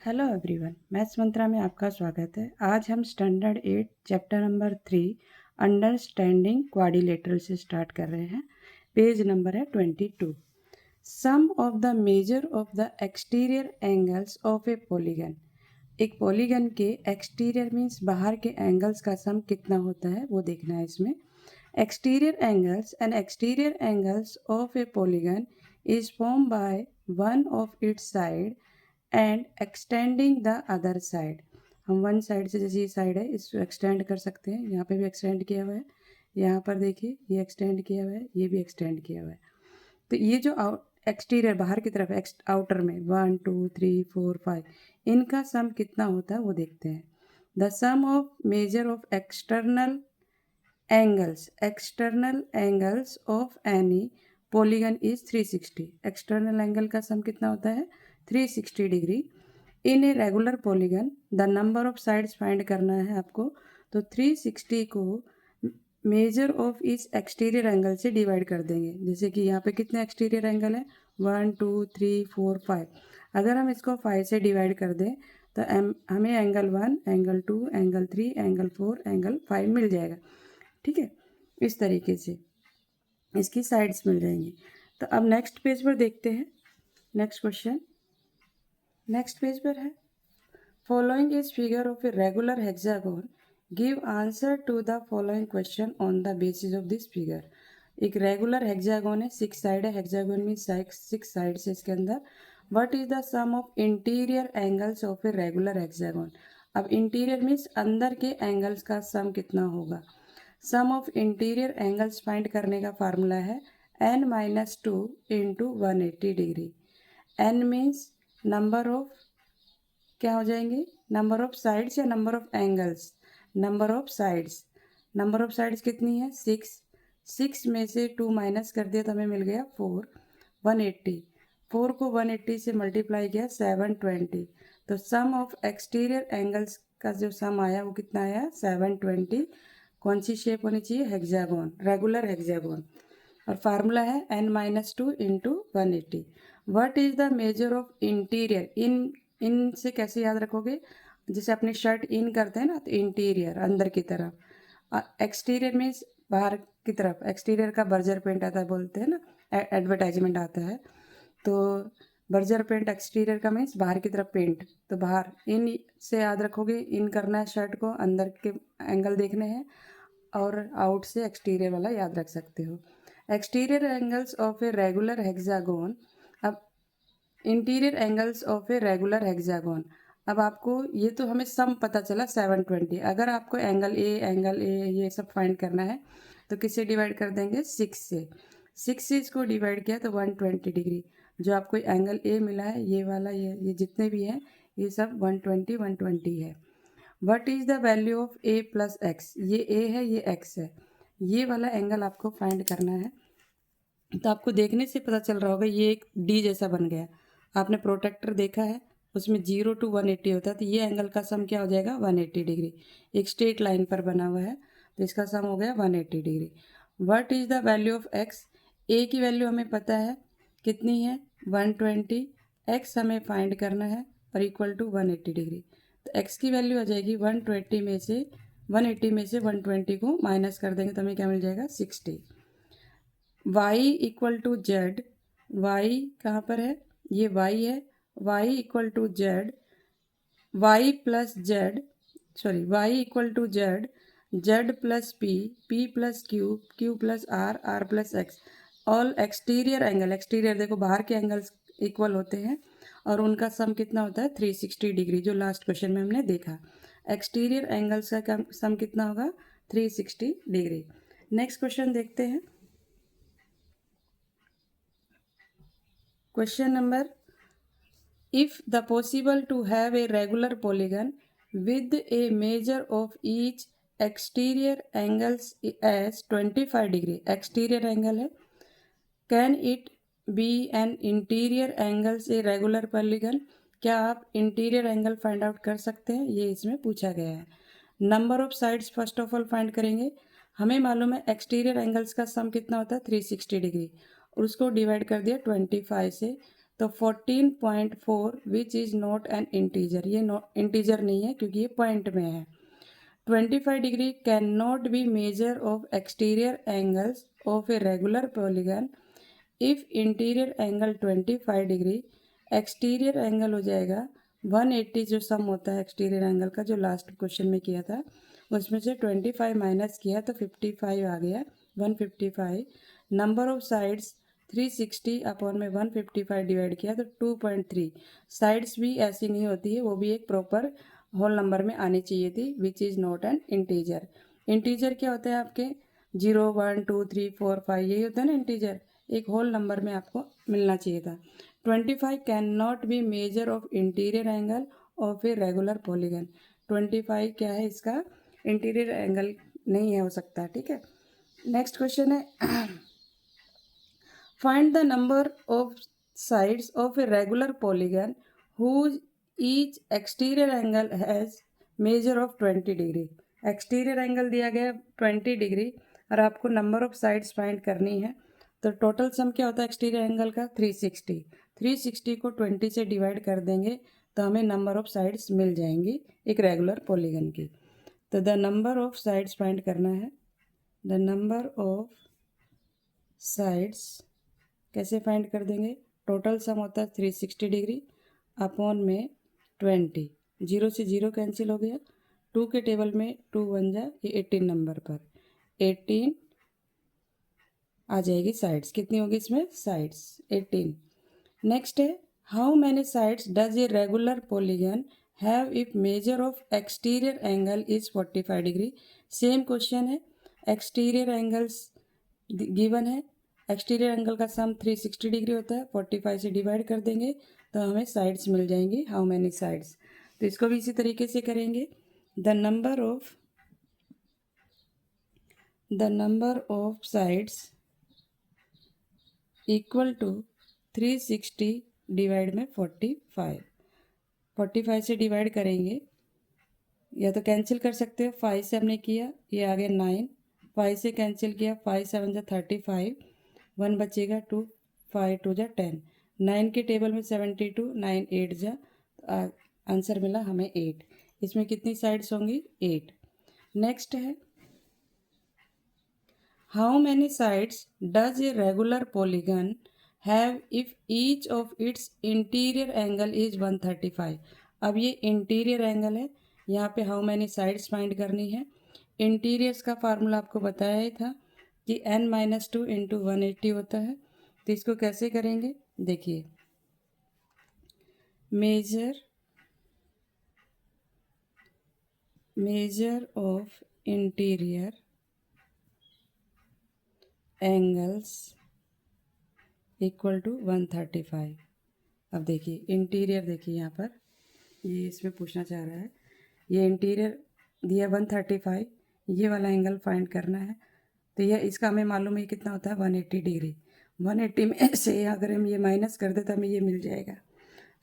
Hello everyone, maths मंत्रा में आपका स्वागत है। आज हम standard 8 chapter number 3 understanding quadrilateral से स्टार्ट कर रहे हैं। पेज नंबर है 22। Sum of the measure of the exterior angles of a polygon. एक पॉलीगन के एक्सटीरियर मीन्स बाहर के एंगल्स का सम कितना होता है वो देखना है इसमें। Exterior angles and exterior angles of a polygon is form by one of its side and extending the other side. हम वन साइड से, जैसे ये साइड है, इसको एक्सटेंड कर सकते हैं। यहाँ पे भी एक्सटेंड किया हुआ है, यहाँ पर देखिए ये एक्सटेंड किया हुआ है, ये भी एक्सटेंड किया हुआ है। तो ये जो एक्सटीरियर बाहर की तरफ आउटर में 1 2 3 4 5 इनका सम कितना होता है वो देखते हैं। The sum of measure of external angles of any polygon is 360। External angle का सम कितना होता है 360 degree. In a regular polygon the number of sides find करना है आपको। तो 360 को मेजर ऑफ इस एक्सटीरियर एंगल से डिवाइड कर देंगे। जैसे कि यहाँ पे कितने एक्सटीरियर एंगल है 1 2 3 4 5। अगर हम इसको 5 से डिवाइड कर दें तो हमें angle 1 angle 2 angle 3 angle 4 angle 5 मिल जाएगा। ठीक है, इस तरीके से इसकी साइड्स मिल जाएंगी। तो अब नेक्स्ट पेज पर देखते हैं। नेक्स्ट क्वेश्चन नेक्स्ट पेज पर है, following is figure of a regular hexagon, give answer to the following question on the basis of this figure. एक रेगुलर हेक्सागोन है, 6 साइड है। हेक्सागोन मीन 6 साइड्स है इसके अंदर। What is the sum of interior angles of a regular hexagon. अब interior means अंदर के angles का सम कितना होगा। Sum of interior angles find करने का फार्मूला है n-2 into 180 degree. n means number of, क्या हो जाएंगे, नंबर ऑफ साइड्स या number of angles. Number of sides, number of sides कितनी है 6 में से 2 माइनस कर दिया तो हमें मिल गया 4। 180, 4 को 180 से मल्टीप्लाई किया 720। तो सम ऑफ एक्सटीरियर एंगल्स का जो सम आया वो कितना आया 720। कौन सी शेप होनी चाहिए, हेक्सागोन, रेगुलर हेक्सागोन। और फार्मूला है n-2 into 180। What is the measure of interior. इन से कैसे याद रखोगे, जैसे अपनी शर्ट इन करते हैं ना, तो इंटीरियर अंदर की तरफ, एक्सटीरियर मीन्स बाहर की तरफ। एक्सटीरियर का बर्जर पेंट आता है, बोलते हैं ना, एडवर्टाइजमेंट आता है। तो बर्जर पेंट एक्सटीरियर का मीन्स बाहर की तरफ पेंट। तो बाहर इन से याद रखोगे, इन करना है शर्ट को, अंदर के एंगल देखने हैं, और आउट से एक्सटीरियर वाला याद रख सकते हो। Exterior angles of a regular hexagon. अब interior angles of a regular hexagon. अब आपको ये तो हमें सम पता चला 720। अगर आपको एंगल ए ये सब फाइंड करना है तो किससे डिवाइड कर देंगे 6 से। 6 से इसको डिवाइड किया तो 120 डिग्री। जो आपको एंगल ए मिला है ये वाला, ये जितने भी हैं ये सब 120 है। What is the value of A plus x. ये ए है, ये एक्स है, ये वाला एंगल आपको फाइंड करना है। तो आपको देखने से पता चल रहा होगा ये एक डी जैसा बन गया। आपने प्रोटेक्टर देखा है, उसमें 0 to 180 होता है। तो ये एंगल का सम क्या हो जाएगा 180 डिग्री। एक स्ट्रेट लाइन पर बना हुआ है तो इसका सम हो गया 180 degree. What is the value of X. A की वैल्यू हमें पता है कितनी है 120। एक्स हमें फाइंड करना है और इक्वल टू 180 डिग्री। तो एक्स की वैल्यू आ जाएगी 180 में से 120 को माइनस कर देंगे तो हमें क्या मिल जाएगा 60। y equal to z, y कहाँ पर है, ये y है, y equal to z, y plus z, sorry y equal to z, z plus p, p plus q, q plus r plus x. All exterior angle, exterior देखो बाहर के angles equal होते हैं और उनका सम कितना होता है 360 डिग्री, जो लास्ट क्वेश्चन में हमने देखा। एक्सटीरियर एंगल्स का सम कितना होगा 360 डिग्री। नेक्स्ट क्वेश्चन देखते हैं। Question number, if the possible to have a regular polygon with a measure of each exterior angles as 25 degree, exterior angle है, can it be an interior angles a regular polygon। क्या आप interior angle find out कर सकते हैं, ये इसमें पूछा गया है। Number of sides first of all find करेंगे। हमें मालूम है एक्सटीरियर एंगल्स का सम कितना होता है 360 डिग्री, और उसको डिवाइड कर दिया 25 से। तो 14.4 which is not an integer, ये इंटीजर नहीं है क्योंकि ये पॉइंट में है। 25 degree can not be major of exterior angles of a regular polygon if interior angle 25 degree, exterior angle हो जाएगा 180, जो सम होता है एक्सटीरियर एंगल का जो लास्ट क्वेश्चन में किया था उसमें से 25 माइनस किया तो 55 आ गया, 155। नंबर ऑफ साइड्स 360 अपॉन में 155 डिवाइड किया तो 2.3। साइड्स भी ऐसी नहीं होती है, वो भी एक प्रॉपर होल नंबर में आनी चाहिए थी, which is not an integer. Integer क्या होता है आपके 0 1 2 3 4 5, यही होता है ना इंटीजर, एक होल नंबर में आपको मिलना चाहिए था। 25 can not be major of interior angle of a regular polygon. 25 क्या है, इसका इंटीरियर एंगल नहीं है, हो सकता है, ठीक है। नेक्स्ट क्वेश्चन है find the number of sides of a regular polygon whose each exterior angle has measure of 20 degree. Exterior angle दिया गया 20 डिग्री और आपको नंबर ऑफ साइड्स फाइंड करनी है। तो टोटल सम क्या होता है एक्सटीरियर एंगल का 360। 360 को 20 से डिवाइड कर देंगे तो हमें नंबर ऑफ साइड्स मिल जाएंगी एक रेगुलर पॉलीगन की। तो the number of sides find करना है। द नंबर ऑफ साइड्स कैसे फाइंड कर देंगे, टोटल सम होता है 360 डिग्री अपॉन में 20, 0 से 0 कैंसिल हो गया, 2 के टेबल में 2 बन जाए, ये 18 नंबर पर 18 आ जाएगी साइड्स, कितनी होगी इसमें साइड्स 18। नेक्स्ट है how many sides does a regular polygon have if major of exterior angle is 45 degree. Same question है, एक्सटीरियर एंगल्स गिवन है, एक्सटीरियर एंगल का सम 360 डिग्री होता है, 45 से डिवाइड कर देंगे तो हमें साइड्स मिल जाएंगी, हाउ मैनी साइड्स। तो इसको भी इसी तरीके से करेंगे। The number of sides equal to 360 divide में 45। 45 से डिवाइड करेंगे या तो कैंसिल कर सकते हो, 5 से हमने किया, ये आ गया 9, 5 से कैंसिल किया, 5 7 जा 35, 1 बचेगा 2, 5 2 जा 10, 9 के टेबल में 72, 9 8 जा, आंसर मिला हमें 8। इसमें कितनी साइड्स होंगी 8। नेक्स्ट है how many sides does a regular polygon have if each of its interior angle is 135। अब ये इंटीरियर एंगल है, यहाँ पे हाउ मैनी साइड्स फाइंड करनी है। इंटीरियर्स का फार्मूला आपको बताया ही था कि n-2 इंटू 180 होता है। तो इसको कैसे करेंगे देखिए, measure of interior angles equal to 135। अब देखिए इंटीरियर, देखिए यहाँ पर ये इसमें पूछना चाह रहा है, ये इंटीरियर दिया 135, ये वाला एंगल फाइंड करना है। तो यह इसका हमें मालूम है कितना होता है 180 डिग्री। 180 में से अगर हम ये माइनस कर दे तो हमें ये मिल जाएगा।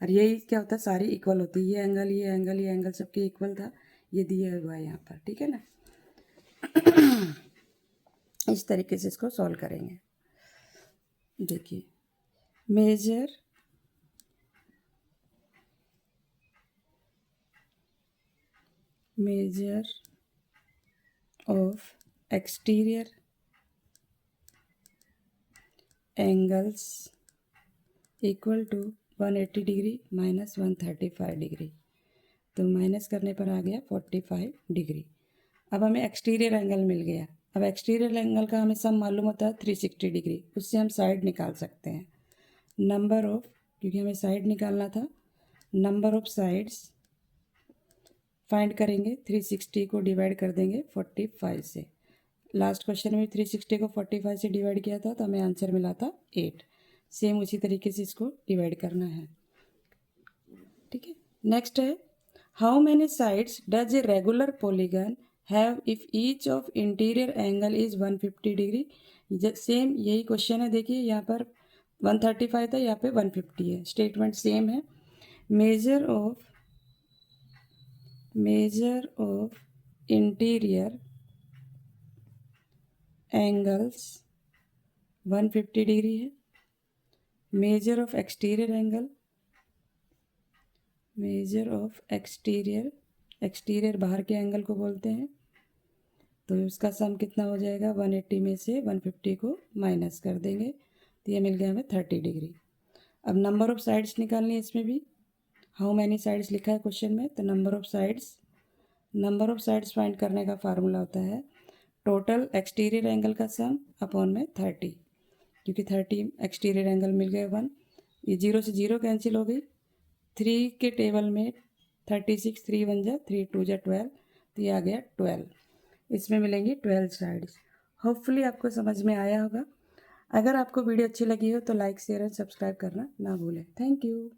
और यही क्या होता है सारी इक्वल होती है, ये एंगल ये एंगल ये एंगल सबके इक्वल था, ये दिया हुआ है यहाँ पर, ठीक है ना। इस तरीके से इसको सॉल्व करेंगे। देखिए measure of exterior angles equal to 180 degree minus 135 degree, तो माइनस करने पर आ गया 45 डिग्री। अब हमें एक्सटीरियर एंगल मिल गया। अब एक्सटीरियर एंगल का हमें सम मालूम होता है 360 डिग्री, उससे हम साइड निकाल सकते हैं। नंबर ऑफ, क्योंकि हमें साइड निकालना था, नंबर ऑफ साइड्स फाइंड करेंगे, 360 को डिवाइड कर देंगे 45 से। लास्ट क्वेश्चन में 360 को 45 से डिवाइड किया था तो हमें आंसर मिला था 8। सेम उसी तरीके से इसको डिवाइड करना है, ठीक है। नेक्स्ट है how many sides does a regular polygon have if each of interior angle is 150 degree. Same यही क्वेश्चन है, देखिए यहाँ पर 135 था, यहाँ पे 150 है, स्टेटमेंट सेम है। Measure of interior angles 150 degree है, measure of exterior angle, measure of exterior बाहर के एंगल को बोलते हैं। तो उसका सम कितना हो जाएगा, 180 में से 150 को माइनस कर देंगे तो ये मिल गया हमें 30 डिग्री। अब नंबर ऑफ साइड्स निकालनी है इसमें भी। हाउ मैनी साइड्स लिखा है क्वेश्चन में, तो नंबर ऑफ साइड्स फाइंड करने का फार्मूला होता है टोटल एक्सटीरियर एंगल का सम अपॉन में 30, क्योंकि 30 एक्सटीरियर एंगल मिल गए 1, ये 0 से 0 कैंसिल हो गई। 3 के टेबल में 36, 3 1 जा 3 2 जा 12, तो ये आ गया 12। इसमें मिलेंगी 12 साइड्स। होपफुली आपको समझ में आया होगा। अगर आपको वीडियो अच्छी लगी हो तो लाइक शेयर एंड सब्सक्राइब करना ना भूलें। Thank you.